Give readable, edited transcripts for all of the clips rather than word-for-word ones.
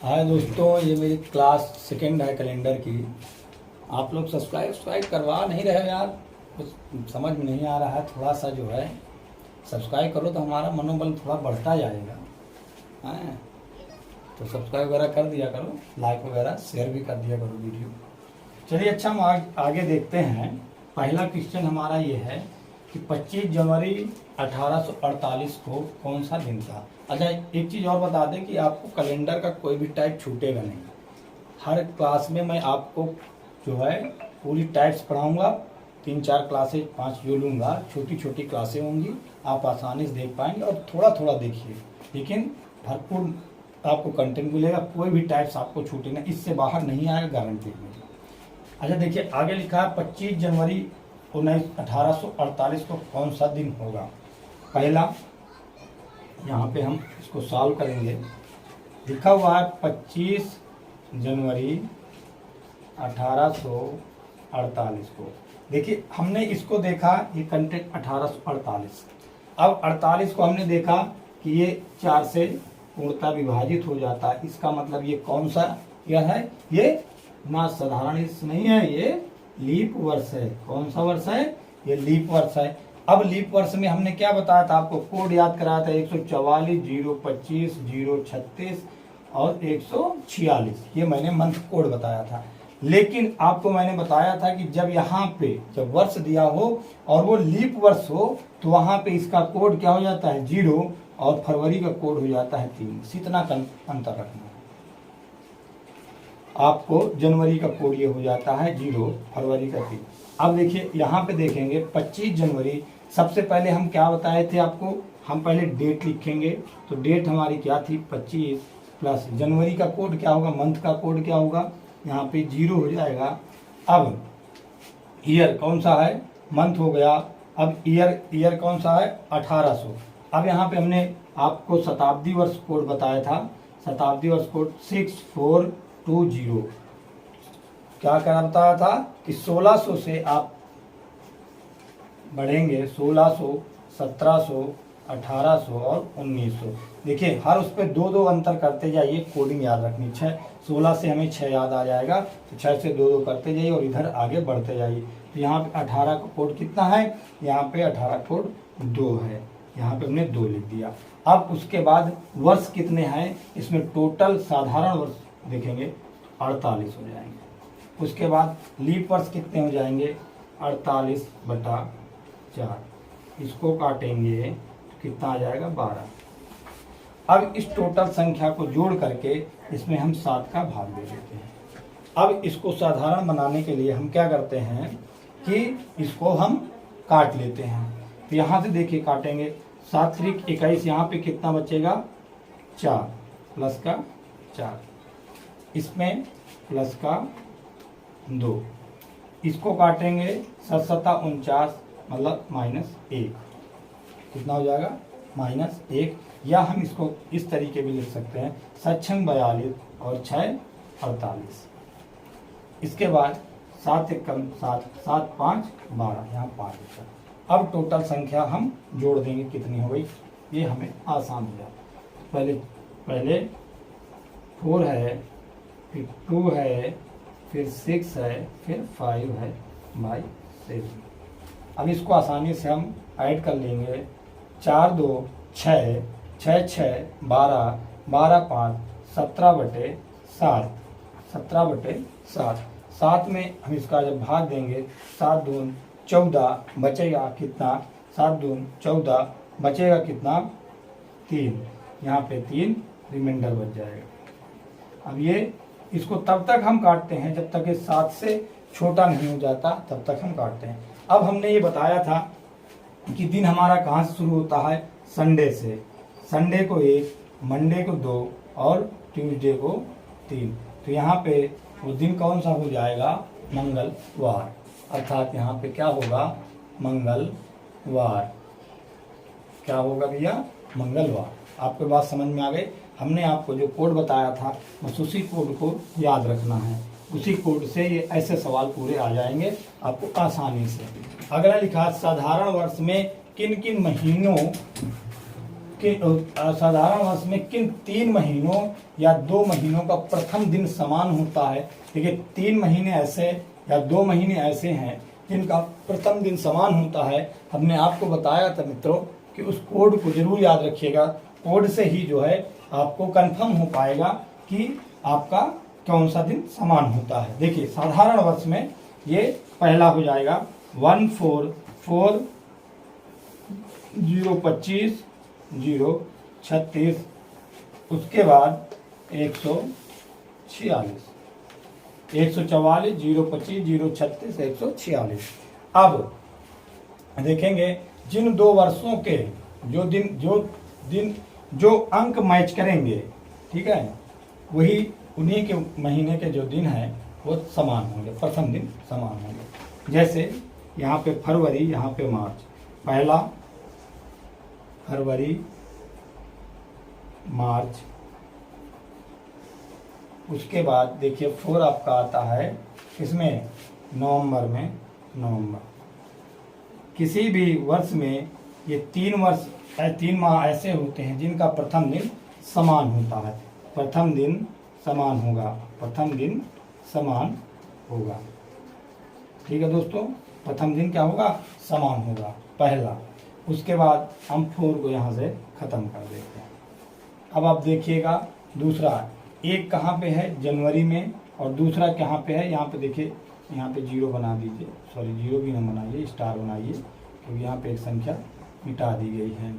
हाय दोस्तों, ये मेरी क्लास सेकेंड है कैलेंडर की। आप लोग सब्सक्राइब करवा नहीं रहे यार, कुछ समझ में नहीं आ रहा है। थोड़ा सा जो है सब्सक्राइब करो तो हमारा मनोबल थोड़ा बढ़ता जाएगा। हैं तो सब्सक्राइब वगैरह कर दिया करो, लाइक वगैरह शेयर भी कर दिया करो वीडियो। चलिए अच्छा, हम आगे देखते हैं। पहला क्वेश्चन हमारा ये है कि 25 जनवरी 1848 को कौन सा दिन था। अच्छा, एक चीज़ और बता दें कि आपको कैलेंडर का कोई भी टाइप छूटेगा नहीं। हर क्लास में मैं आपको जो है पूरी टाइप्स पढ़ाऊंगा। 3-4 क्लासेज 5 जो लूँगा, छोटी छोटी क्लासें होंगी, आप आसानी से देख पाएंगे। और थोड़ा थोड़ा देखिए, लेकिन भरपूर आपको कंटेंट मिलेगा। कोई भी टाइप्स आपको छूटे ना, इससे बाहर नहीं आएगा, गारंटी मिलेगी। अच्छा देखिए, आगे लिखा है 25 जनवरी 1848 को कौन सा दिन होगा। पहला यहाँ पे हम इसको सॉल्व करेंगे। लिखा हुआ है 25 जनवरी 1848 को। देखिए, हमने इसको देखा, ये कंटेंट 1848। अब 48 को हमने देखा कि ये 4 से पूर्णतः विभाजित हो जाता है। इसका मतलब ये कौन सा यह है, ये ना साधारण नहीं है, ये लीप वर्ष है। कौन सा वर्ष है, ये लीप वर्ष है। अब लीप वर्ष में हमने क्या बताया था, आपको कोड याद कराया था 144, 025, 036 और 146। ये मैंने मंथ कोड बताया था। लेकिन आपको मैंने बताया था कि जब यहाँ पे जब वर्ष दिया हो और वो लीप वर्ष हो तो वहां पे इसका कोड क्या हो जाता है, 0, और फरवरी का कोड हो जाता है 3। इतना अंतर रखना है आपको। जनवरी का कोड ये हो जाता है 0, फरवरी का 3। अब देखिए यहाँ पे देखेंगे 25 जनवरी। सबसे पहले हम क्या बताए थे आपको, हम पहले डेट लिखेंगे। तो डेट हमारी क्या थी, 25 प्लस जनवरी का कोड क्या होगा, मंथ का कोड क्या होगा, यहाँ पे 0 हो जाएगा। अब ईयर कौन सा है, मंथ हो गया। अब ईयर कौन सा है, 1800। अब यहाँ पे हमने आपको शताब्दी वर्ष कोड बताया था। शताब्दी वर्ष कोड 6420। क्या करना बताया था कि 1600 से आप बढ़ेंगे, 1600, 1700, 1800 और 1900। देखिए, हर उस पर 2-2 अंतर करते जाइए, कोडिंग याद रखनी। 16 से हमें 6 याद आ जाएगा, तो 6 से 2-2 करते जाइए और इधर आगे बढ़ते जाइए। तो यहाँ पे 18 का कोड कितना है, यहाँ पे 18 कोड 2 है, यहाँ पे हमने 2 लिख दिया। अब उसके बाद वर्ष कितने हैं, इसमें टोटल साधारण वर्ष देखेंगे 48 हो जाएंगे। उसके बाद लीप वर्ष कितने हो जाएंगे, 48/4। इसको काटेंगे तो कितना आ जाएगा, 12। अब इस टोटल संख्या को जोड़ करके इसमें हम 7 का भाग दे देते हैं। अब इसको साधारण बनाने के लिए हम क्या करते हैं कि इसको हम काट लेते हैं। तो यहाँ से देखिए काटेंगे, 7 त्रिक 21, यहाँ पे कितना बचेगा, 4 प्लस का 4, इसमें प्लस का 2। इसको काटेंगे 7-7-49, मतलब -1। कितना हो जाएगा, -1। या हम इसको इस तरीके भी लिख सकते हैं, 7×6 42 और 6 48। इसके बाद 7 1 7, 7 5 12, यहाँ 5 बचा। अब टोटल संख्या हम जोड़ देंगे, कितनी हो गई, ये हमें आसान हो जाता है। पहले 4 है, फिर 2 है, फिर 6 है, फिर 5 है बाई 7। अब इसको आसानी से हम ऐड कर लेंगे। 4 2 6, 6 6 12, 12 5 17/7, 17/7। 7 में हम इसका जब भाग देंगे, 7 दून 14, बचेगा कितना, 7 दून 14, बचेगा कितना, 3। यहाँ पे 3 रिमाइंडर बच जाएगा। अब ये इसको तब तक हम काटते हैं जब तक ये 7 से छोटा नहीं हो जाता, तब तक हम काटते हैं। अब हमने ये बताया था कि दिन हमारा कहाँ से शुरू होता है, संडे से। संडे को 1, मंडे को 2 और ट्यूसडे को 3। तो यहाँ पे वो दिन कौन सा हो जाएगा, मंगलवार। अर्थात यहाँ पे क्या होगा, मंगलवार। क्या होगा भैया, मंगलवार। आपको बात समझ में आ गई। हमने आपको जो कोड बताया था बस उसी कोड को याद रखना है। उसी कोड से ये ऐसे सवाल पूरे आ जाएंगे आपको आसानी से। अगला लिखा, साधारण वर्ष में किन किन महीनों कि साधारण वर्ष में किन 3 महीनों या 2 महीनों का प्रथम दिन समान होता है। देखिए 3 महीने ऐसे या 2 महीने ऐसे हैं जिनका प्रथम दिन समान होता है। हमने आपको बताया था मित्रों कि उस कोड को जरूर याद रखिएगा। कोड से ही जो है आपको कंफर्म हो पाएगा कि आपका कौन सा दिन समान होता है। देखिए साधारण वर्ष में ये पहला हो जाएगा 144/025/036, उसके बाद 146, 144/025/036, 146। अब देखेंगे जिन 2 वर्षों के जो अंक मैच करेंगे, ठीक है, वही उन्हीं के महीने के जो दिन हैं वो समान होंगे, प्रथम दिन समान होंगे। जैसे यहाँ पे फरवरी, यहाँ पे मार्च, पहला फरवरी मार्च, उसके बाद देखिए 4 आपका आता है इसमें नवंबर में, नवंबर। किसी भी वर्ष में ये 3 माह ऐसे होते हैं जिनका प्रथम दिन समान होता है। प्रथम दिन समान होगा, प्रथम दिन समान होगा। ठीक है दोस्तों, प्रथम दिन क्या होगा, समान होगा, पहला। उसके बाद हम 4 को यहाँ से खत्म कर देते हैं। अब आप देखिएगा दूसरा, एक कहाँ पे है, जनवरी में, और दूसरा कहाँ पे है, यहाँ पे देखिए, यहाँ पे 0 बना दीजिए, सॉरी 0 भी न बनाइए, स्टार बनाइए, क्योंकि यहाँ पे एक संख्या मिटा दी गई है।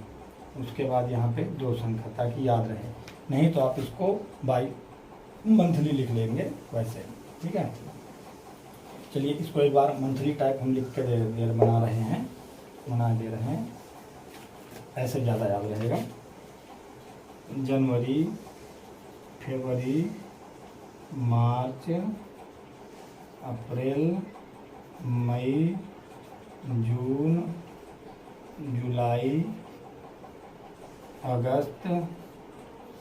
उसके बाद यहाँ पे 2 संख्या, ताकि याद रहे, नहीं तो आप इसको बाई मंथली लिख लेंगे वैसे। ठीक है, चलिए इसको एक बार मंथली टाइप हम लिख के बना दे रहे हैं, ऐसे ज़्यादा याद रहेगा। जनवरी, फरवरी, मार्च, अप्रैल, मई, जून, जुलाई, अगस्त,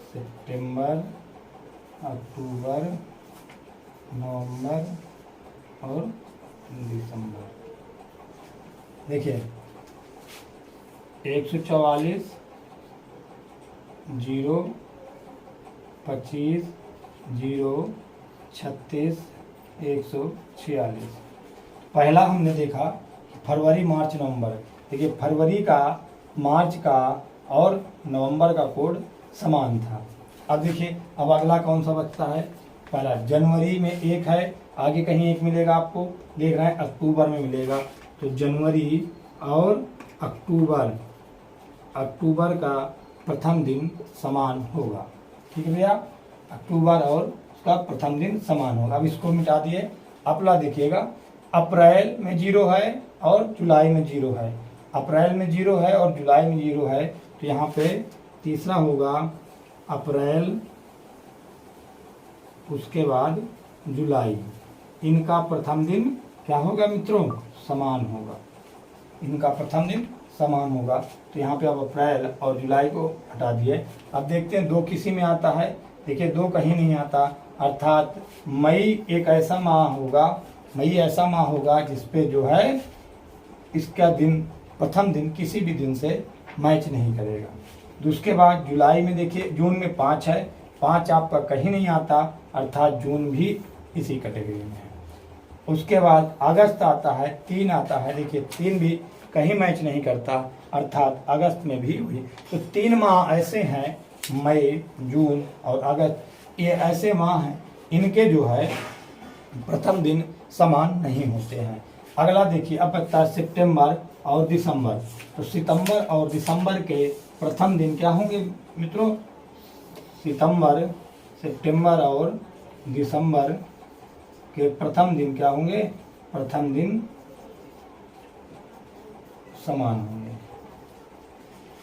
सितंबर, अक्टूबर, नवंबर और दिसंबर। देखिए 144, 025, 036, 146। पहला हमने देखा फरवरी, मार्च, नवंबर। देखिए फरवरी का, मार्च का और नवंबर का कोड समान था। अब देखिए अब अगला कौन सा बचता है, पहला जनवरी में 1 है, आगे कहीं 1 मिलेगा आपको, देख रहे हैं, अक्टूबर में मिलेगा। तो जनवरी और अक्टूबर का प्रथम दिन समान होगा। ठीक है भैया, अक्टूबर और उसका प्रथम दिन समान होगा। अब इसको मिटा दिए। अगला देखिएगा, अप्रैल में 0 है और जुलाई में 0 है। अप्रैल में 0 है और जुलाई में 0 है, तो यहाँ पे तीसरा होगा अप्रैल, उसके बाद जुलाई। इनका प्रथम दिन क्या होगा मित्रों, समान होगा। इनका प्रथम दिन समान होगा। तो यहाँ पे अब अप्रैल और जुलाई को हटा दिए। अब देखते हैं 2 किसी में आता है। देखिए 2 कहीं नहीं आता, अर्थात मई एक ऐसा माह होगा, मई ऐसा माह होगा जिसपे जो है इसका दिन, प्रथम दिन किसी भी दिन से मैच नहीं करेगा। उसके बाद जुलाई में देखिए, जून में 5 है, 5 आपका कहीं नहीं आता, अर्थात जून भी इसी कैटेगरी में है। उसके बाद अगस्त आता है, 3 आता है, देखिए 3 भी कहीं मैच नहीं करता, अर्थात अगस्त में भी हुई। तो 3 माह ऐसे हैं, मई, जून और अगस्त, ये ऐसे माह हैं, इनके जो है प्रथम दिन समान नहीं होते हैं। अगला देखिए, अब बचता है सितंबर और दिसंबर। तो सितंबर और दिसंबर के प्रथम दिन क्या होंगे मित्रों, सितंबर और दिसंबर के प्रथम दिन क्या होंगे, प्रथम दिन समान होंगे।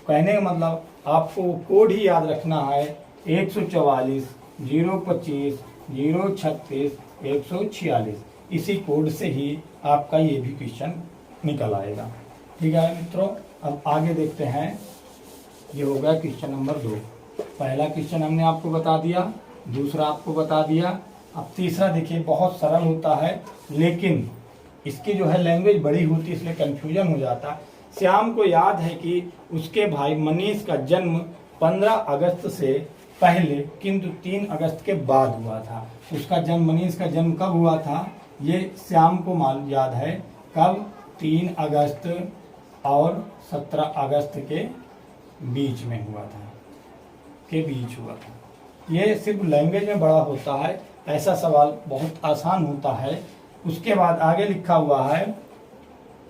कहने का मतलब आपको कोड ही याद रखना है, 144, 025, 036, 146। इसी कोड से ही आपका ये भी क्वेश्चन निकल आएगा। ठीक है मित्रों, अब आगे देखते हैं। ये होगा क्वेश्चन नंबर 2। पहला क्वेश्चन हमने आपको बता दिया, दूसरा आपको बता दिया। अब तीसरा देखिए, बहुत सरल होता है, लेकिन इसकी जो है लैंग्वेज बड़ी होती है, इसलिए कन्फ्यूजन हो जाता है। श्याम को याद है कि उसके भाई मनीष का जन्म 15 अगस्त से पहले किंतु 3 अगस्त के बाद हुआ था। उसका जन्म, मनीष का जन्म कब हुआ था ये श्याम को याद है, कब, 3 अगस्त और 17 अगस्त के बीच में हुआ था, के बीच हुआ था। ये सिर्फ लैंग्वेज में बड़ा होता है, ऐसा सवाल बहुत आसान होता है। उसके बाद आगे लिखा हुआ है,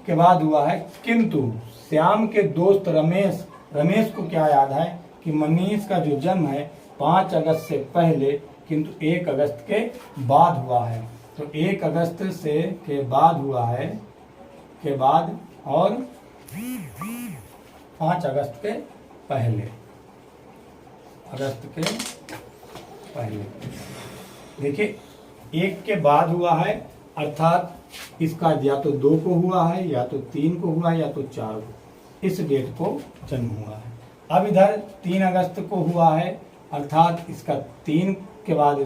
के बाद हुआ है किंतु श्याम के दोस्त रमेश को क्या याद है कि मनीष का जो जन्म है 5 अगस्त से पहले किंतु 1 अगस्त के बाद हुआ है। तो 1 अगस्त से के बाद हुआ है, के बाद, और 5 अगस्त के पहले, देखिए 1 के बाद हुआ है, अर्थात इसका या तो 2 को हुआ है, या तो 3 को हुआ है, या तो 4 को, इस डेट को जन्म हुआ है। अब इधर 3 अगस्त को हुआ है, अर्थात इसका 3 के बाद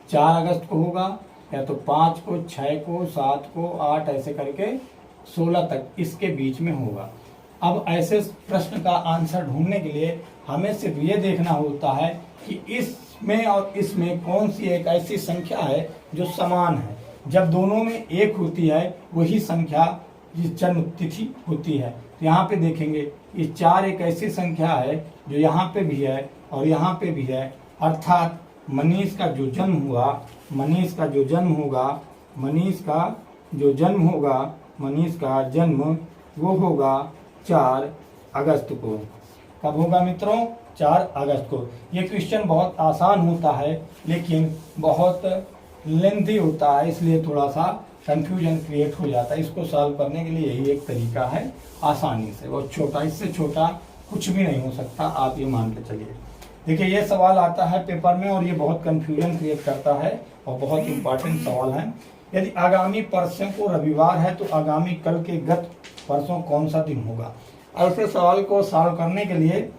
4 अगस्त को होगा, या तो 5 को, 6 को, 7 को, 8 ऐसे करके 16 तक इसके बीच में होगा। अब ऐसे प्रश्न का आंसर ढूंढने के लिए हमें सिर्फ ये देखना होता है कि इसमें और इसमें कौन सी एक ऐसी संख्या है जो समान है। जब दोनों में 1 होती है वही संख्या जिस जन्म तिथि होती है। तो यहाँ पे देखेंगे ये 4 एक ऐसी संख्या है जो यहाँ पे भी है और यहाँ पे भी है, अर्थात मनीष का जो जन्म होगा, मनीष का जो जन्म वो होगा 4 अगस्त को। कब होगा मित्रों? 4 अगस्त को। ये क्वेश्चन बहुत आसान होता है लेकिन बहुत लेंथी होता है, इसलिए थोड़ा सा कंफ्यूजन क्रिएट हो जाता है। इसको सॉल्व करने के लिए यही एक तरीका है आसानी से, और छोटा, इससे छोटा कुछ भी नहीं हो सकता, आप ये मान के चलिए। देखिए ये सवाल आता है पेपर में और ये बहुत कंफ्यूजन क्रिएट करता है और बहुत इंपॉर्टेंट सवाल है। यदि आगामी परसों को रविवार है तो आगामी कल के गत परसों कौन सा दिन होगा? ऐसे सवाल को सॉल्व करने के लिए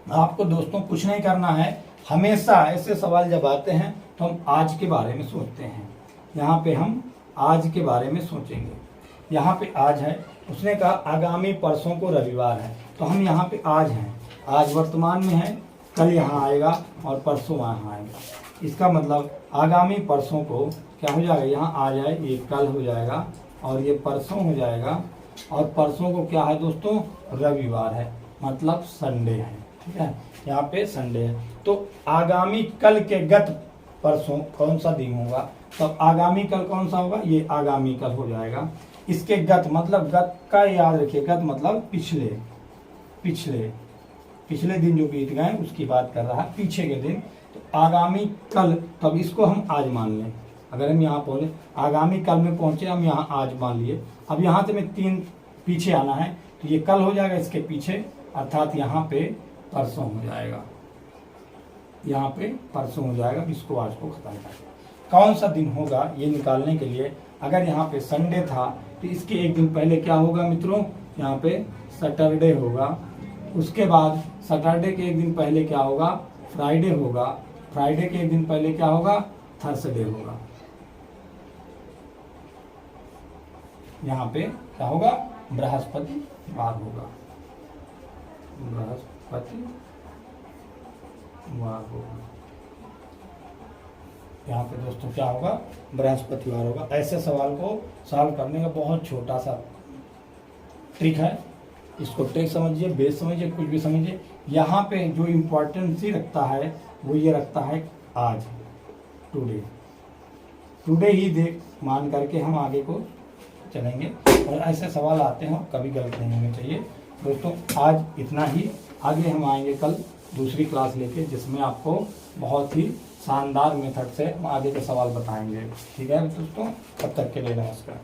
आपको दोस्तों कुछ नहीं करना है। हमेशा ऐसे सवाल जब आते हैं तो हम आज के बारे में सोचते हैं। यहाँ पे हम आज के बारे में सोचेंगे। यहाँ पे आज है, उसने कहा आगामी परसों को रविवार है, तो हम यहाँ पे आज हैं, आज वर्तमान में है, कल यहाँ आएगा और परसों वहाँ आएगा। इसका मतलब आगामी परसों को क्या हो जाएगा, यहाँ आ जाए, ये कल हो जाएगा और ये परसों हो जाएगा, और परसों को क्या है दोस्तों? रविवार है, मतलब संडे है। ठीक है, यहाँ पे संडे है। तो आगामी कल के गत परसों कौन सा दिन होगा? तो आगामी कल कौन सा होगा? ये आगामी कल हो जाएगा। इसके गत मतलब गत का याद रखिए, गत मतलब पिछले दिन जो बीत गए उसकी बात कर रहा है, पीछे के दिन। तो आगामी कल, तब इसको हम आज मान लें। अगर हम यहाँ पहुँचे, आगामी कल में पहुँचे, हम यहाँ आज मान लिए। अब यहाँ से में 3 पीछे आना है, तो ये कल हो जाएगा इसके पीछे, अर्थात यहाँ पे परसों हो जाएगा, यहाँ पे परसों हो जाएगा। इसको आज को खत्म करें। कौन सा दिन होगा ये निकालने के लिए, अगर यहाँ पे संडे था तो इसके एक दिन पहले क्या होगा मित्रों? यहाँ पे सैटरडे होगा। उसके बाद सैटरडे के एक दिन पहले क्या होगा? फ्राइडे होगा। फ्राइडे के एक दिन पहले क्या होगा? थर्सडे होगा। यहाँ पे क्या होगा? बृहस्पतिवार होगा, यहाँ पे दोस्तों क्या होगा? बृहस्पतिवार होगा। ऐसे सवाल को सॉल्व करने का बहुत छोटा सा ट्रिक है। इसको ट्रिक समझिए, बेस समझिए, कुछ भी समझिए। यहाँ पे जो इम्पोर्टेंस ही रखता है वो ये रखता है आज, टुडे ही देख मान करके हम आगे को चलेंगे। और ऐसे सवाल आते हैं, कभी गलत नहीं होने चाहिए दोस्तों। आज इतना ही, आगे हम आएंगे कल दूसरी क्लास लेके, जिसमें आपको बहुत ही शानदार मेथड से हम आगे के सवाल बताएंगे। ठीक है दोस्तों, तब तक के लिए नमस्कार।